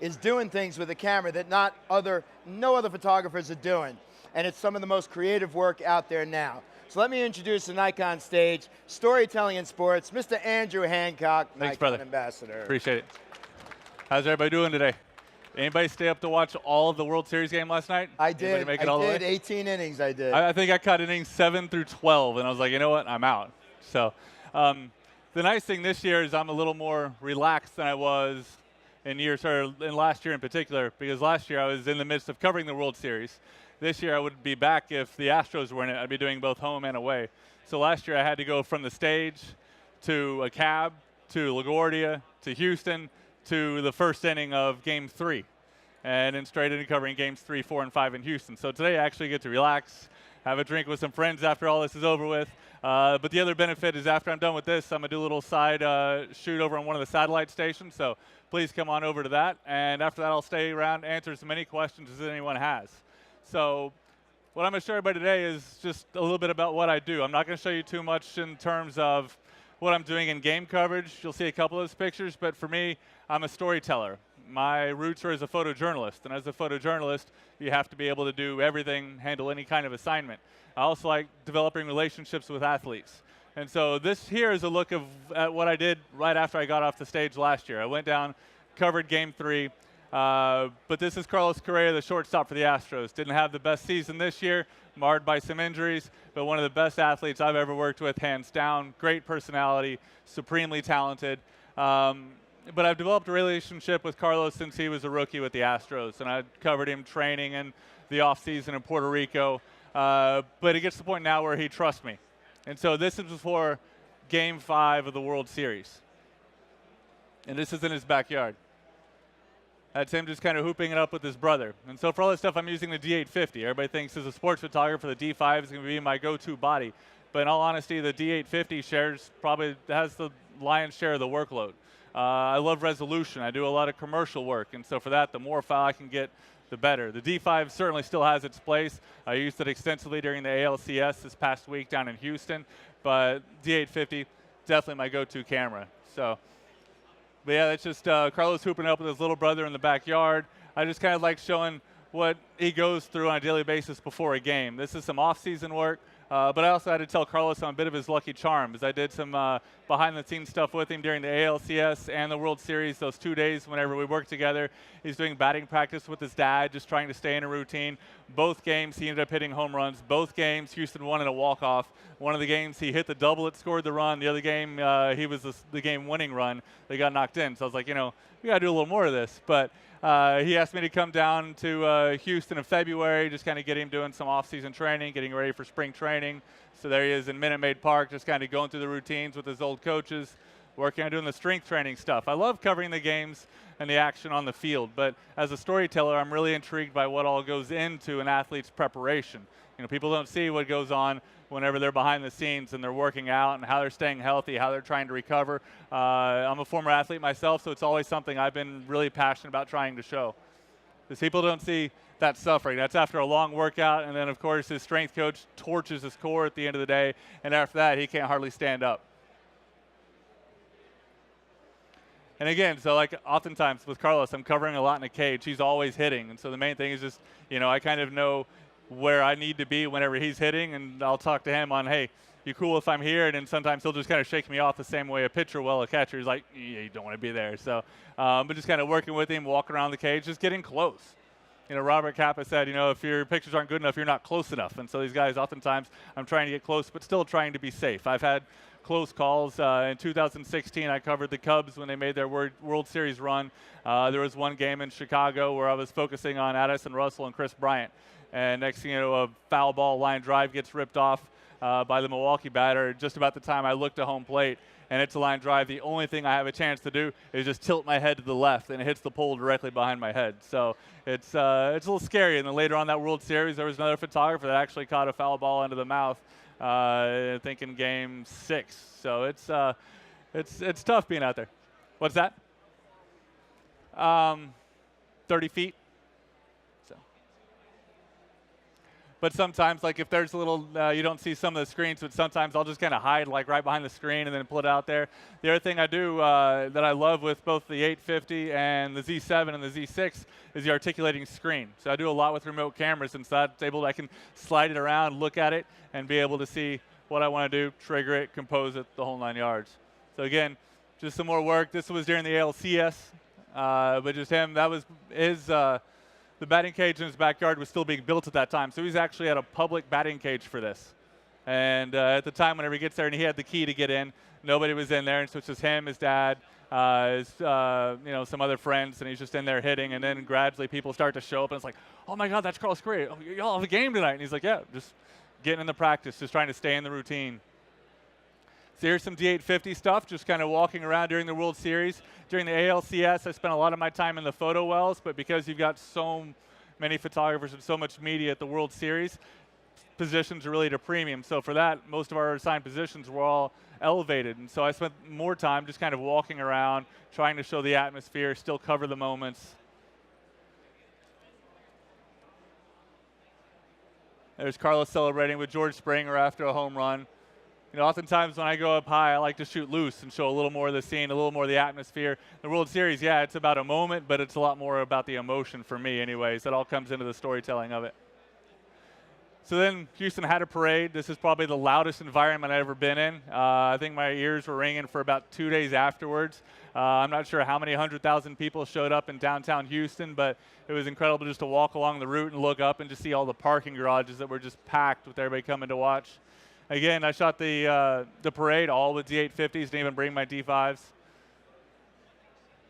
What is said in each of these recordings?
is doing things with a camera that no other photographers are doing. And it's some of the most creative work out there now. So let me introduce the Nikon stage, storytelling in sports, Mr. Andrew Hancock, Thanks, Nikon brother. ambassador. Appreciate it. How's everybody doing today? Anybody stay up to watch all of the World Series game last night? I did. Anybody make it all the way? 18 innings I did. I think I caught innings 7 through 12, and I was like, you know what? I'm out. So the nice thing this year is I'm a little more relaxed than I was in last year in particular, because last year I was in the midst of covering the World Series. This year I would be back if the Astros were in it. I'd be doing both home and away. So last year I had to go from the stage to a cab to LaGuardia to Houston to the first inning of Game 3, and then straight into covering Games 3, 4, and 5 in Houston. So today I actually get to relax, have a drink with some friends after all this is over with. But the other benefit is after I'm done with this, I'm going to do a little side shoot over on one of the satellite stations. So please come on over to that. And after that, I'll stay around, answer as many questions as anyone has. So what I'm going to show everybody today is just a little bit about what I do. I'm not going to show you too much in terms of what I'm doing in game coverage. You'll see a couple of those pictures. But for me, I'm a storyteller. My roots are as a photojournalist. And as a photojournalist, you have to be able to do everything, handle any kind of assignment. I also like developing relationships with athletes. And so this here is a look at what I did right after I got off the stage last year. I went down, covered Game 3. But this is Carlos Correa, the shortstop for the Astros. Didn't have the best season this year, marred by some injuries, but one of the best athletes I've ever worked with, hands down. Great personality, supremely talented. But I've developed a relationship with Carlos since he was a rookie with the Astros, and I covered him training in the offseason in Puerto Rico. But it gets to the point now where he trusts me. And so this is before Game 5 of the World Series. And this is in his backyard. That's him just kind of hooping it up with his brother. And so for all this stuff, I'm using the D850. Everybody thinks as a sports photographer, the D5 is going to be my go-to body. But in all honesty, the D850 has the lion's share of the workload. I love resolution. I do a lot of commercial work. And so for that, the more file I can get, the better. The D5 certainly still has its place. I used it extensively during the ALCS this past week down in Houston. But D850, definitely my go-to camera. But yeah, that's just Carlos hooping up with his little brother in the backyard. I just kind of like showing what he goes through on a daily basis before a game. This is some off-season work, but I also had to tell Carlos I'm a bit of his lucky charm, as I did some behind-the-scenes stuff with him during the ALCS and the World Series, those 2 days whenever we worked together. He's doing batting practice with his dad, just trying to stay in a routine. Both games, he ended up hitting home runs. Both games, Houston won in a walk-off. One of the games, he hit the double that scored the run. The other game, he was the game-winning run. They got knocked in. So I was like, we got to do a little more of this. But he asked me to come down to Houston in February, just kind of get him doing some off-season training, getting ready for spring training. So there he is in Minute Maid Park, just kind of going through the routines with his old coaches, working on doing the strength training stuff. I love covering the games and the action on the field, but as a storyteller, I'm really intrigued by what all goes into an athlete's preparation. People don't see what goes on whenever they're behind the scenes and they're working out and how they're staying healthy, how they're trying to recover. I'm a former athlete myself, so it's always something I've been really passionate about trying to show. Because people don't see that suffering. That's after a long workout, and then, of course, his strength coach torches his core at the end of the day, and after that, he can't hardly stand up. And again, so like oftentimes with Carlos, I'm covering a lot in a cage. He's always hitting, and so the main thing is just, I kind of know where I need to be whenever he's hitting, and I'll talk to him on, hey, you cool if I'm here? And then sometimes he'll just kind of shake me off the same way a pitcher will. A catcher is like, yeah, you don't want to be there. So, but just kind of working with him, walking around the cage, just getting close. Robert Kappa said, if your pictures aren't good enough, you're not close enough. And so these guys, oftentimes, I'm trying to get close, but still trying to be safe. I've had close calls. In 2016, I covered the Cubs when they made their World Series run. There was one game in Chicago where I was focusing on Addison Russell and Chris Bryant. And next thing you know, a foul ball line drive gets ripped off by the Milwaukee batter just about the time I look to home plate. And it's a line drive. The only thing I have a chance to do is just tilt my head to the left, and it hits the pole directly behind my head. So it's a little scary. And then later on that World Series, there was another photographer that actually caught a foul ball into the mouth, I think in Game 6. So it's tough being out there. What's that? 30 feet. But sometimes, like if there's a little, you don't see some of the screens, but sometimes I'll just kind of hide like right behind the screen and then pull it out there. The other thing I do that I love with both the 850 and the Z7 and the Z6 is the articulating screen. So I do a lot with remote cameras, and so I can slide it around, look at it, and be able to see what I want to do, trigger it, compose it, the whole 9 yards. So again, just some more work. This was during the ALCS, but just him, that was his, the batting cage in his backyard was still being built at that time. So he's actually at a public batting cage for this. And at the time, whenever he gets there and he had the key to get in, nobody was in there. And so it's just him, his dad, some other friends, and he's just in there hitting. And then gradually people start to show up, and it's like, oh my God, that's Carlos Correa. Oh, y'all have a game tonight. And he's like, yeah, just getting in the practice, just trying to stay in the routine. So here's some D850 stuff, just kind of walking around during the World Series. During the ALCS, I spent a lot of my time in the photo wells, but because you've got so many photographers and so much media at the World Series, positions are really at a premium. So for that, most of our assigned positions were all elevated. And so I spent more time just kind of walking around, trying to show the atmosphere, still cover the moments. There's Carlos celebrating with George Springer after a home run. You know, oftentimes when I go up high, I like to shoot loose and show a little more of the scene, a little more of the atmosphere. The World Series, yeah, it's about a moment, but it's a lot more about the emotion for me anyways. That all comes into the storytelling of it. So then Houston had a parade. This is probably the loudest environment I've ever been in. I think my ears were ringing for about 2 days afterwards. I'm not sure how many 100,000 people showed up in downtown Houston, but it was incredible just to walk along the route and look up and just see all the parking garages that were just packed with everybody coming to watch. Again, I shot the parade all with D850s, didn't even bring my D5s.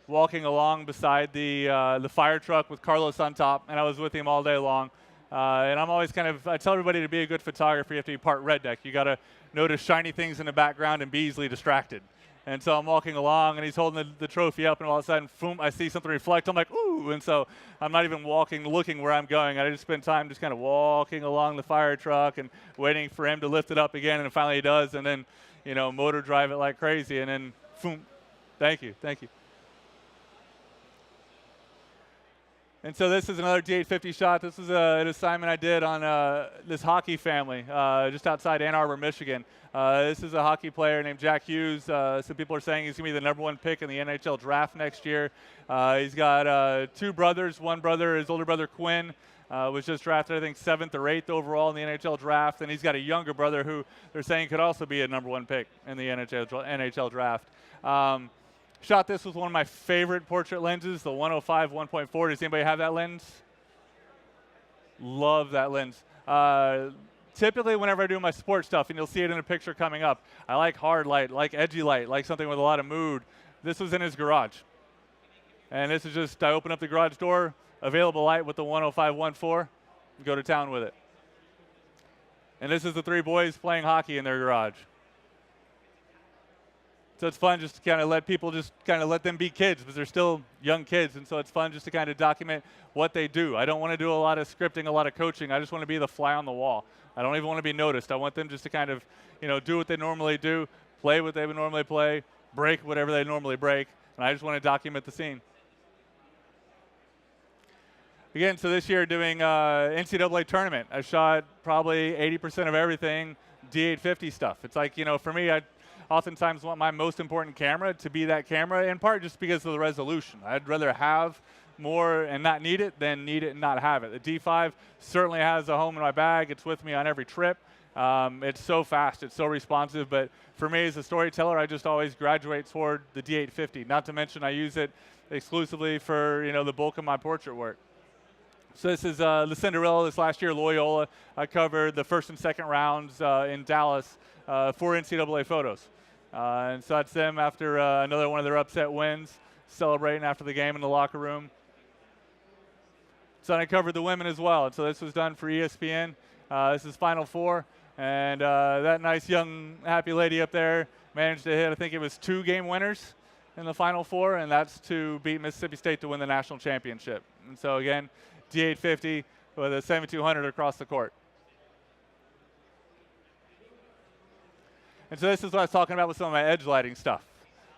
Walking along beside the fire truck with Carlos on top, and I was with him all day long. And I'm always I tell everybody to be a good photographer, you have to be part redneck. You got to notice shiny things in the background and be easily distracted. And so I'm walking along, and he's holding the trophy up, and all of a sudden, boom, I see something reflect. I'm like, ooh, and so I'm not even looking where I'm going. I just spend time just kind of walking along the fire truck and waiting for him to lift it up again, and finally he does, and then, motor drive it like crazy, and then, boom, thank you. And so this is another D850 shot. This is an assignment I did on this hockey family just outside Ann Arbor, Michigan. This is a hockey player named Jack Hughes. Some people are saying he's going to be the #1 pick in the NHL draft next year. He's got 2 brothers. One brother, his older brother Quinn, was just drafted, I think, 7th or 8th overall in the NHL draft. And he's got a younger brother who they're saying could also be a #1 pick in the NHL draft. Shot this with one of my favorite portrait lenses, the 105 1.4. Does anybody have that lens? Love that lens. Typically, whenever I do my sports stuff, and you'll see it in a picture coming up, I like hard light, like edgy light, like something with a lot of mood. This was in his garage. And this is just, I open up the garage door, available light with the 105 1.4, and go to town with it. And this is the 3 boys playing hockey in their garage. So it's fun just to kind of let people let them be kids, because they're still young kids. And so it's fun just to kind of document what they do. I don't want to do a lot of scripting, a lot of coaching. I just want to be the fly on the wall. I don't even want to be noticed. I want them just to kind of, do what they normally do, play what they would normally play, break whatever they normally break. And I just want to document the scene. Again, so this year doing NCAA tournament. I shot probably 80% of everything D850 stuff. It's like, for me, I oftentimes want my most important camera to be that camera, in part just because of the resolution. I'd rather have more and not need it than need it and not have it. The D5 certainly has a home in my bag. It's with me on every trip. It's so fast, it's so responsive, but for me as a storyteller, I just always graduate toward the D850. Not to mention I use it exclusively for the bulk of my portrait work. So this is the Cinderella this last year, Loyola. I covered the 1st and 2nd rounds in Dallas for NCAA photos. And so that's them after another one of their upset wins, celebrating after the game in the locker room. So I covered the women as well. And so this was done for ESPN. This is Final Four. And that nice young happy lady up there managed to hit, I think it was 2 game winners in the Final Four, and that's to beat Mississippi State to win the national championship. And so again, D850 with a 7200 across the court. And so this is what I was talking about with some of my edge lighting stuff.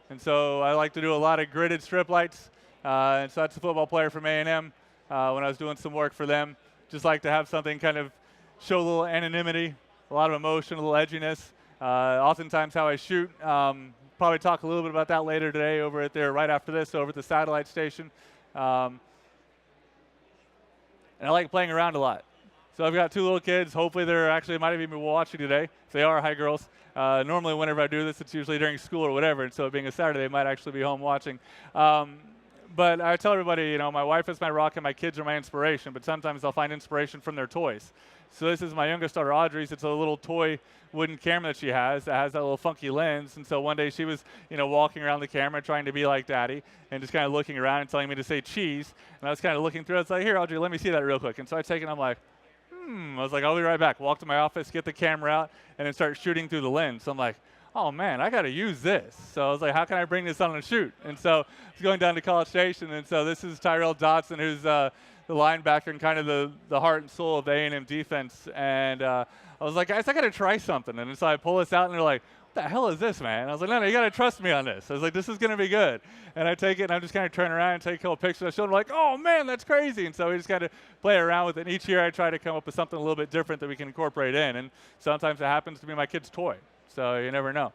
And so I like to do a lot of gridded strip lights. And so that's a football player from A&M when I was doing some work for them. Just like to have something kind of show a little anonymity, a lot of emotion, a little edginess. Oftentimes how I shoot. Probably talk a little bit about that later today over at there right after this over at the satellite station. And I like playing around a lot. So I've got 2 little kids. Hopefully they're actually might even be watching today. If they are, hi girls. Normally whenever I do this, it's usually during school or whatever. And so it being a Saturday, they might actually be home watching. But I tell everybody, you know, my wife is my rock and my kids are my inspiration. But sometimes I'll find inspiration from their toys. So this is my youngest daughter, Audrey's. It's a little toy wooden camera that she has that has that little funky lens. And so one day she was, you know, walking around the camera trying to be like Daddy and just kind of looking around and telling me to say cheese. And I was kind of looking through it. I was like, here, Audrey, let me see that real quick. And so I take it and I'm like, I was like, I'll be right back. Walk to my office, get the camera out, and then start shooting through the lens. So I'm like, oh man, I got to use this. So I was like, how can I bring this on a shoot? And so I was going down to College Station. And so this is Tyrell Dodson, who's the linebacker and kind of the heart and soul of the A&M defense. And I was like, guys, I got to try something. And so I pull this out, and they're like, what the hell is this, man? And I was like, no, you got to trust me on this. I was like, this is going to be good. And I take it, and I'm just kind of turning around and take a couple pictures. I showed them like, oh, man, that's crazy. And so we just kind of play around with it. And each year I try to come up with something a little bit different that we can incorporate in. And sometimes it happens to be my kid's toy. So you never know.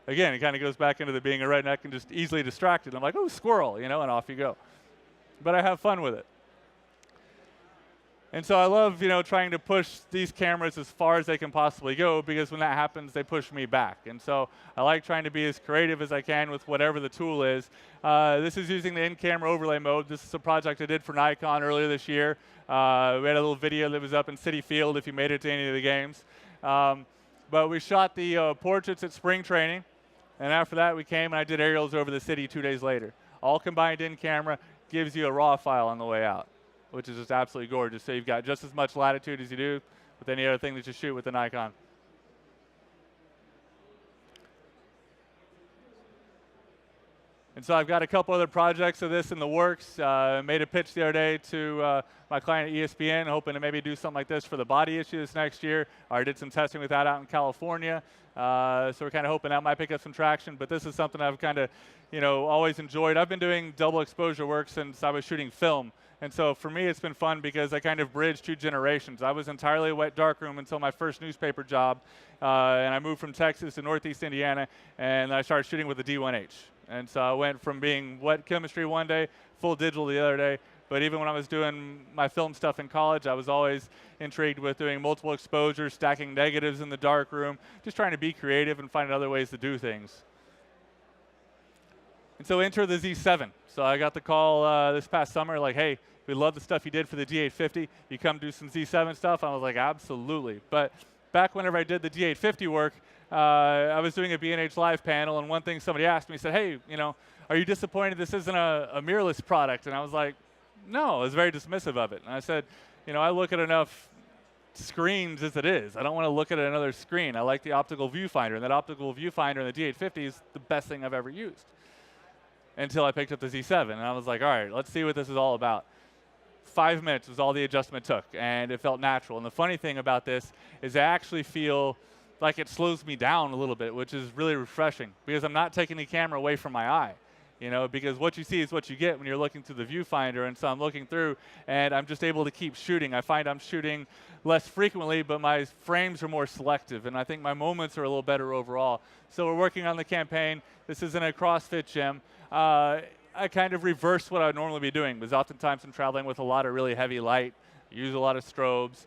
Again, it kind of goes back into the being a redneck and just easily distracted. I'm like, oh, squirrel, you know, and off you go. But I have fun with it. And so I love, you know, trying to push these cameras as far as they can possibly go, because when that happens, they push me back. And so I like trying to be as creative as I can with whatever the tool is. This is using the in-camera overlay mode. This is a project I did for Nikon earlier this year. We had a little video that was up in Citi Field if you made it to any of the games. But we shot the portraits at spring training. And after that, we came and I did aerials over the city 2 days later. All combined in camera, gives you a raw file on the way out, which is just absolutely gorgeous. So you've got just as much latitude as you do with any other thing that you shoot with the Nikon. And so I've got a couple other projects of this in the works. Made a pitch the other day to my client at ESPN, hoping to maybe do something like this for the body issue this next year. I did some testing with that out in California. So we're kind of hoping that might pick up some traction. But this is something I've kind of, you know, always enjoyed. I've been doing double exposure work since I was shooting film. And so for me, it's been fun because I kind of bridged 2 generations. I was entirely a wet darkroom until my first newspaper job. And I moved from Texas to Northeast Indiana, and I started shooting with the D1H. And so I went from being wet chemistry one day, full digital the other day. But even when I was doing my film stuff in college, I was always intrigued with doing multiple exposures, stacking negatives in the darkroom, just trying to be creative and find other ways to do things. And so enter the Z7. So I got the call this past summer, like, hey, we love the stuff you did for the D850. You come do some Z7 stuff? I was like, absolutely. But back whenever I did the D850 work, I was doing a B&H Live panel, and one thing somebody asked me, said, hey, you know, are you disappointed this isn't a mirrorless product? And I was like, no, I was very dismissive of it. And I said, you know, I look at enough screens as it is. I don't want to look at another screen. I like the optical viewfinder, and that optical viewfinder in the D850 is the best thing I've ever used. Until I picked up the Z7, and I was like, all right, let's see what this is all about. 5 minutes was all the adjustment took, and it felt natural. And the funny thing about this is I actually feel like it slows me down a little bit, which is really refreshing, because I'm not taking the camera away from my eye. You know, because what you see is what you get when you're looking through the viewfinder, and so I'm looking through, and I'm just able to keep shooting. I find I'm shooting less frequently, but my frames are more selective, and I think my moments are a little better overall. So we're working on the campaign. This isn't a CrossFit gym. I kind of reverse what I would normally be doing, because oftentimes I'm traveling with a lot of really heavy light, use a lot of strobes.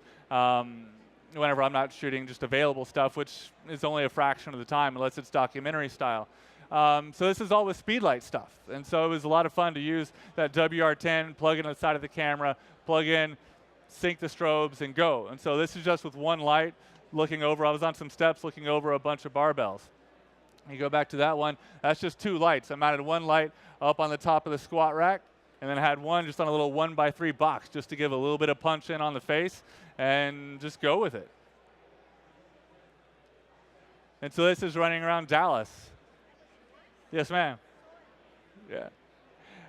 Whenever I'm not shooting just available stuff, which is only a fraction of the time unless it's documentary style. So this is all with speedlight stuff. And so it was a lot of fun to use that WR10, plug in on the side of the camera, plug in, sync the strobes, and go. And so this is just with one light looking over. I was on some steps looking over a bunch of barbells. You go back to that one, that's just 2 lights. I mounted one light up on the top of the squat rack, and then I had one just on a little 1x3 box just to give a little bit of punch in on the face and just go with it. And so this is running around Dallas. Yes, ma'am. Yeah.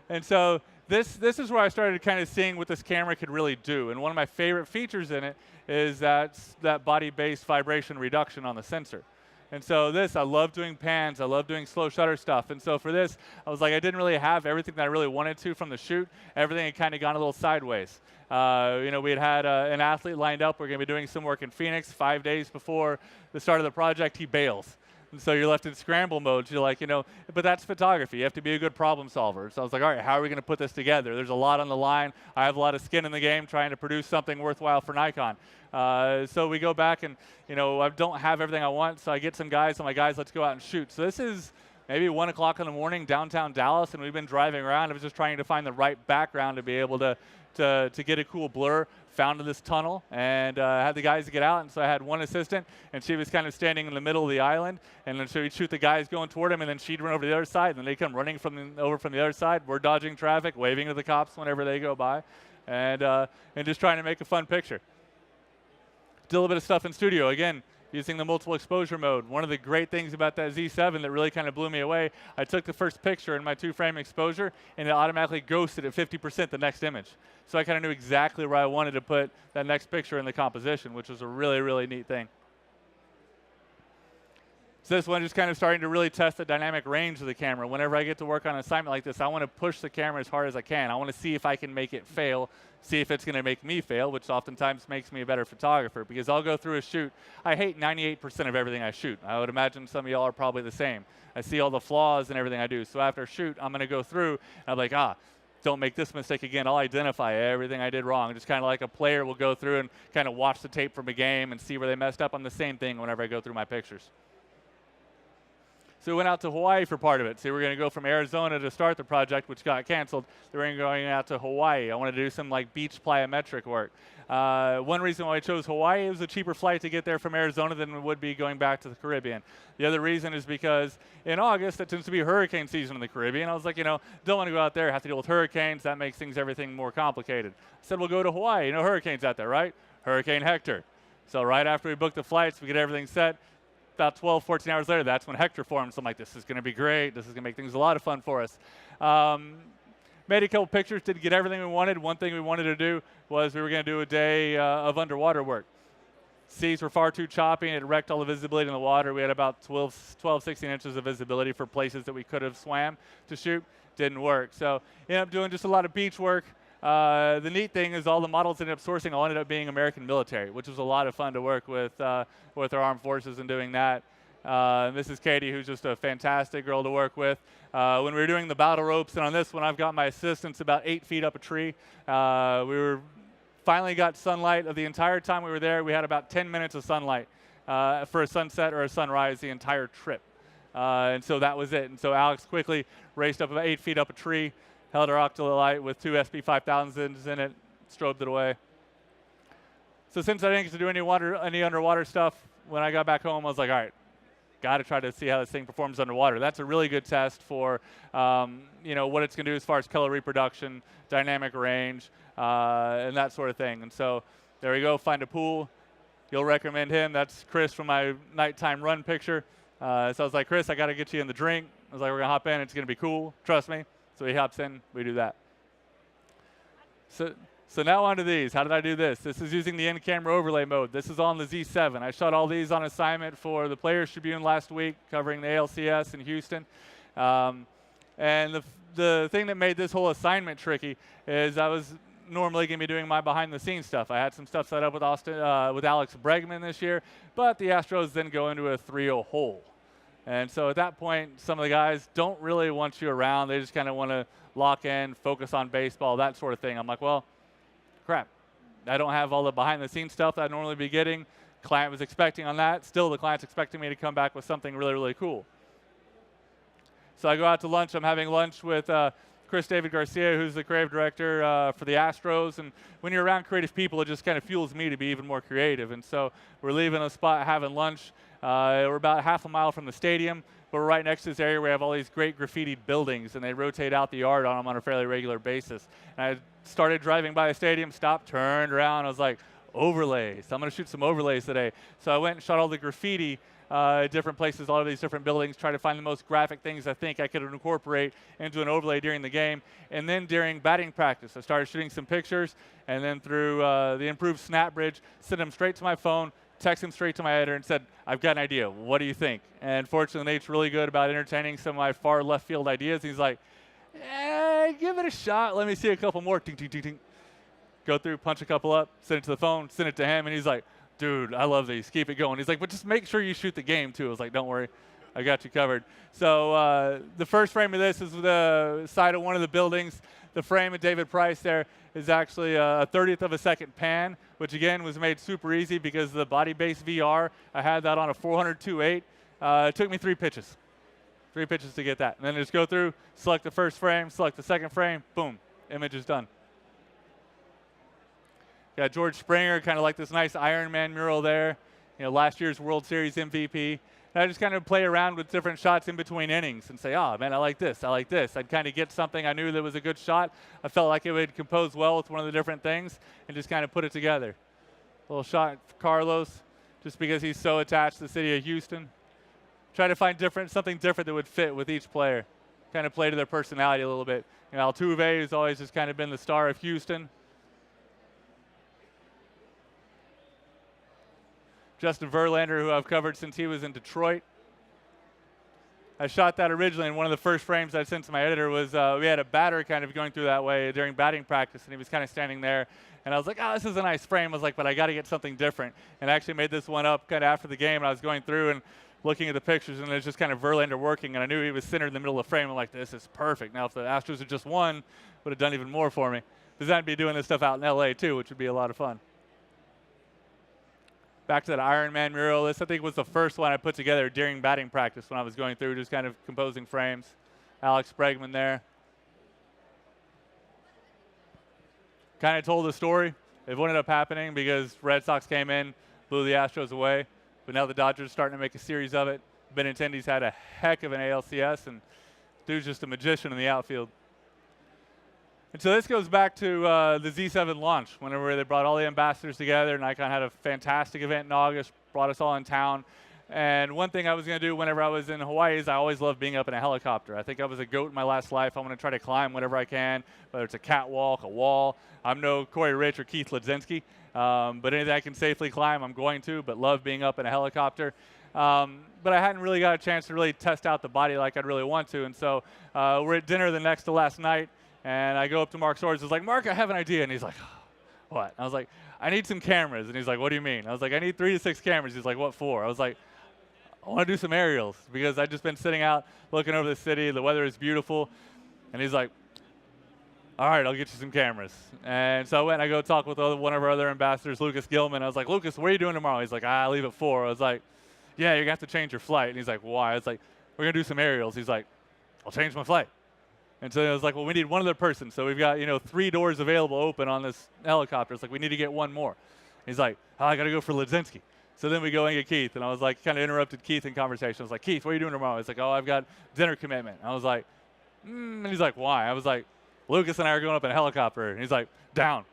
And so this is where I started kind of seeing what this camera could really do. And one of my favorite features in it is that body-based vibration reduction on the sensor. And so I love doing pans, I love doing slow shutter stuff. And so for this, I was like, I didn't really have everything that I really wanted to from the shoot. Everything had kind of gone a little sideways. We had an athlete lined up. We're going to be doing some work in Phoenix 5 days before the start of the project. He bails. And so you're left in scramble mode. You're like, but that's photography. You have to be a good problem solver. So I was like, all right, how are we going to put this together? There's a lot on the line. I have a lot of skin in the game trying to produce something worthwhile for Nikon. So we go back and, I don't have everything I want. So I get some guys. I'm like, guys, let's go out and shoot. So this is maybe 1 o'clock in the morning, downtown Dallas, and we've been driving around. I was just trying to find the right background to be able to get a cool blur. Found this tunnel and had the guys get out, and so I had one assistant, and she was kind of standing in the middle of the island, and then so we'd shoot the guys going toward him, and then she'd run over to the other side, and then they come running over from the other side. We're dodging traffic, waving to the cops whenever they go by, and just trying to make a fun picture. Did a little bit of stuff in studio, again, using the multiple exposure mode. One of the great things about that Z7 that really kind of blew me away, I took the first picture in my 2-frame exposure, and it automatically ghosted at 50% the next image. So I kind of knew exactly where I wanted to put that next picture in the composition, which was a really, really neat thing. So this one just kind of starting to really test the dynamic range of the camera. Whenever I get to work on an assignment like this, I want to push the camera as hard as I can. I want to see if I can make it fail, see if it's going to make me fail, which oftentimes makes me a better photographer, because I'll go through a shoot. I hate 98% of everything I shoot. I would imagine some of y'all are probably the same. I see all the flaws in everything I do. So after a shoot, I'm going to go through, and I'm like, don't make this mistake again. I'll identify everything I did wrong. Just kind of like a player will go through and kind of watch the tape from a game and see where they messed up. I'm the same thing whenever I go through my pictures. So we went out to Hawaii for part of it. So we were going to go from Arizona to start the project, which got canceled. Then we were going out to Hawaii. I wanted to do some like beach plyometric work. One reason why I chose Hawaii, it was a cheaper flight to get there from Arizona than it would be going back to the Caribbean. The other reason is because in August, it tends to be hurricane season in the Caribbean. I was like, don't want to go out there, have to deal with hurricanes. That makes everything more complicated. I said, we'll go to Hawaii. Hurricanes out there, right? Hurricane Hector. So right after we booked the flights, we get everything set. About 12, 14 hours later, that's when Hector formed. So I'm like, this is going to be great. This is going to make things a lot of fun for us. Made a couple pictures, didn't get everything we wanted. One thing we wanted to do was we were going to do a day of underwater work. Seas were far too choppy, and it wrecked all the visibility in the water. We had about 12, 16 inches of visibility for places that we could have swam to shoot. Didn't work. So ended up doing just a lot of beach work. The neat thing is all the models ended up sourcing all ended up being American military, which was a lot of fun to work with our armed forces and doing that. This is Katie, who's just a fantastic girl to work with. When we were doing the battle ropes, and on this one, I've got my assistants about 8 feet up a tree. We finally got sunlight. Of the entire time we were there, we had about 10 minutes of sunlight for a sunset or a sunrise the entire trip. And so that was it. And so Alex quickly raced up about 8 feet up a tree, held our octalight with 2 SP5000s in it, strobed it away. So since I didn't get to do any underwater stuff, when I got back home, I was like, all right, got to try to see how this thing performs underwater. That's a really good test for what it's going to do as far as color reproduction, dynamic range, and that sort of thing. And so there we go, find a pool. You'll recommend him. That's Chris from my nighttime run picture. So I was like, Chris, I got to get you in the drink. I was like, we're going to hop in. It's going to be cool. Trust me. So he hops in. We do that. So now on to these. How did I do this? This is using the in-camera overlay mode. This is on the Z7. I shot all these on assignment for the Players Tribune last week, covering the ALCS in Houston. And the thing that made this whole assignment tricky is I was normally going to be doing my behind-the-scenes stuff. I had some stuff set up with Alex Bregman this year, but the Astros then go into a 3-0 hole. And so at that point, some of the guys don't really want you around. They just kind of want to lock in, focus on baseball, that sort of thing. I'm like, well, crap. I don't have all the behind-the-scenes stuff that I'd normally be getting. Client was expecting on that. Still, the client's expecting me to come back with something really, really cool. So I go out to lunch. I'm having lunch with Chris David Garcia, who's the creative director for the Astros. And when you're around creative people, it just kind of fuels me to be even more creative. And so we're leaving a spot, having lunch. We're about half a mile from the stadium, but we're right next to this area where we have all these great graffitied buildings, and they rotate out the art on them on a fairly regular basis. And I started driving by the stadium, stopped, turned around. I was like, overlays. I'm going to shoot some overlays today. So I went and shot all the graffiti at different places, all of these different buildings, try to find the most graphic things I think I could incorporate into an overlay during the game. And then during batting practice, I started shooting some pictures, and then through the improved snap bridge, sent them straight to my phone, texted him straight to my editor and said, I've got an idea. What do you think? And fortunately, Nate's really good about entertaining some of my far left field ideas. He's like, give it a shot. Let me see a couple more. Ding, ding, ding, ding. Go through, punch a couple up, send it to the phone, send it to him, and he's like, dude, I love these. Keep it going. He's like, but just make sure you shoot the game, too. I was like, don't worry. I got you covered. So the first frame of this is the side of one of the buildings. The frame of David Price there is actually a 30th of a second pan, which again was made super easy because of the body-based VR. I had that on a 402.8. It took me 3 pitches. 3 pitches to get that. And then just go through, select the first frame, select the second frame, boom, image is done. Got George Springer, kind of like this nice Iron Man mural there. You know, last year's World Series MVP. And I just kind of play around with different shots in between innings and say, oh, man, I like this, I like this. I'd kind of get something I knew that was a good shot. I felt like it would compose well with one of the different things and just kind of put it together. A little shot for Carlos, just because he's so attached to the city of Houston. Try to find something different that would fit with each player. Kind of play to their personality a little bit. You know, Altuve has always just kind of been the star of Houston. Justin Verlander, who I've covered since he was in Detroit. I shot that originally, and one of the first frames I sent to my editor was we had a batter kind of going through that way during batting practice, and he was kind of standing there. And I was like, oh, this is a nice frame. I was like, but I got to get something different. And I actually made this one up kind of after the game, and I was going through and looking at the pictures, and it was just kind of Verlander working, and I knew he was centered in the middle of the frame. I'm like, this is perfect. Now, if the Astros had just won, would have done even more for me. Because I'd be doing this stuff out in L.A. too, which would be a lot of fun. Back to that Iron Man mural. This, I think, was the first one I put together during batting practice when I was going through, just kind of composing frames. Alex Bregman there. Kind of told the story. It ended up happening because Red Sox came in, blew the Astros away. But now the Dodgers are starting to make a series of it. Benintendi's had a heck of an ALCS, and dude's just a magician in the outfield. And so this goes back to the Z7 launch, whenever they brought all the ambassadors together. Nikon had a fantastic event in August, brought us all in town. And one thing I was going to do whenever I was in Hawaii is I always loved being up in a helicopter. I think I was a goat in my last life. I want to try to climb whatever I can, whether it's a catwalk, a wall. I'm no Corey Rich or Keith Ledzinski, but anything I can safely climb, I'm going to, but love being up in a helicopter. But I hadn't really got a chance to really test out the body like I'd really want to. And so we're at dinner the next to last night, and I go up to Mark Swords. I was like, Mark, I have an idea. And he's like, what? I was like, I need some cameras. And he's like, what do you mean? I was like, I need 3 to 6 cameras. He's like, what for? I was like, I want to do some aerials because I've just been sitting out looking over the city. The weather is beautiful. And he's like, all right, I'll get you some cameras. And so I went and I go talk with one of our other ambassadors, Lucas Gilman. I was like, Lucas, what are you doing tomorrow? He's like, I leave at 4. I was like, yeah, you're going to have to change your flight. And he's like, why? I was like, we're going to do some aerials. He's like, I'll change my flight. And so I was like, well, we need one other person. So we've got, 3 doors available open on this helicopter. It's like, we need to get one more. He's like, oh, I got to go for Ledzinski. So then we go and get Keith. And I was like, kind of interrupted Keith in conversation. I was like, Keith, what are you doing tomorrow? He's like, oh, I've got dinner commitment. I was like, and he's like, why? I was like, Lucas and I are going up in a helicopter. And he's like, down.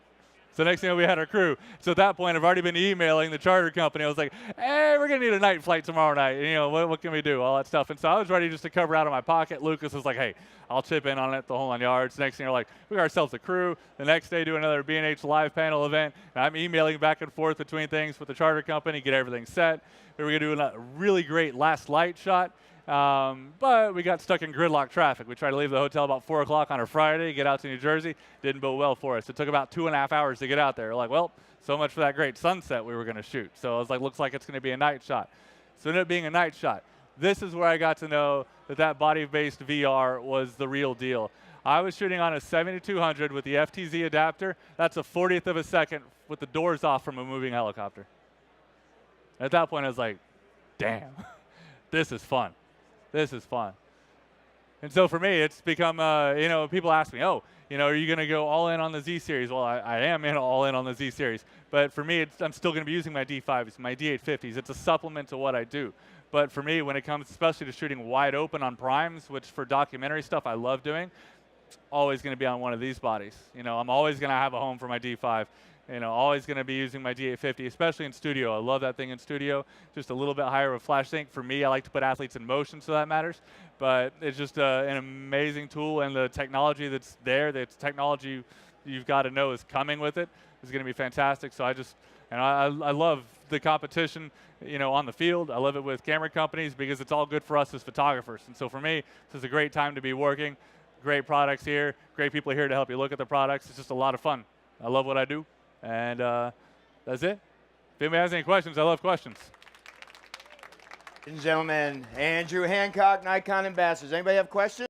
So next thing we had our crew. So at that point, I've already been emailing the charter company. I was like, hey, we're going to need a night flight tomorrow night. And, what can we do? All that stuff. And so I was ready just to cover out of my pocket. Lucas was like, hey, I'll chip in on it, the whole 9 yards. Next thing, we're like, we got ourselves a crew. The next day, do another B&H live panel event. And I'm emailing back and forth between things with the charter company, get everything set. We were going to do a really great last light shot. But we got stuck in gridlock traffic. We tried to leave the hotel about 4 o'clock on a Friday, get out to New Jersey. Didn't go well for us. It took about 2.5 hours to get out there. We're like, well, so much for that great sunset we were going to shoot. So I was like, looks like it's going to be a night shot. So it ended up being a night shot. This is where I got to know that body-based VR was the real deal. I was shooting on a 7200 with the FTZ adapter. That's a 40th of a second with the doors off from a moving helicopter. At that point, I was like, damn, this is fun. This is fun. And so for me, it's become, people ask me, are you going to go all in on the Z series? Well, I am all in on the Z series. But for me, I'm still going to be using my D5s, my D850s. It's a supplement to what I do. But for me, when it comes especially to shooting wide open on primes, which for documentary stuff I love doing, it's always going to be on one of these bodies. I'm always going to have a home for my D5. Always going to be using my D850, especially in studio. I love that thing in studio. Just a little bit higher of a flash sync. For me, I like to put athletes in motion, so that matters. But it's just an amazing tool, and the technology that's there, that's technology you've got to know is coming with it is going to be fantastic. So I love the competition, on the field. I love it with camera companies because it's all good for us as photographers. And so for me, this is a great time to be working. Great products here, great people here to help you look at the products. It's just a lot of fun. I love what I do, and that's it. If anybody has any questions, I love questions. Ladies and gentlemen, Andrew Hancock, Nikon ambassadors. Anybody have questions?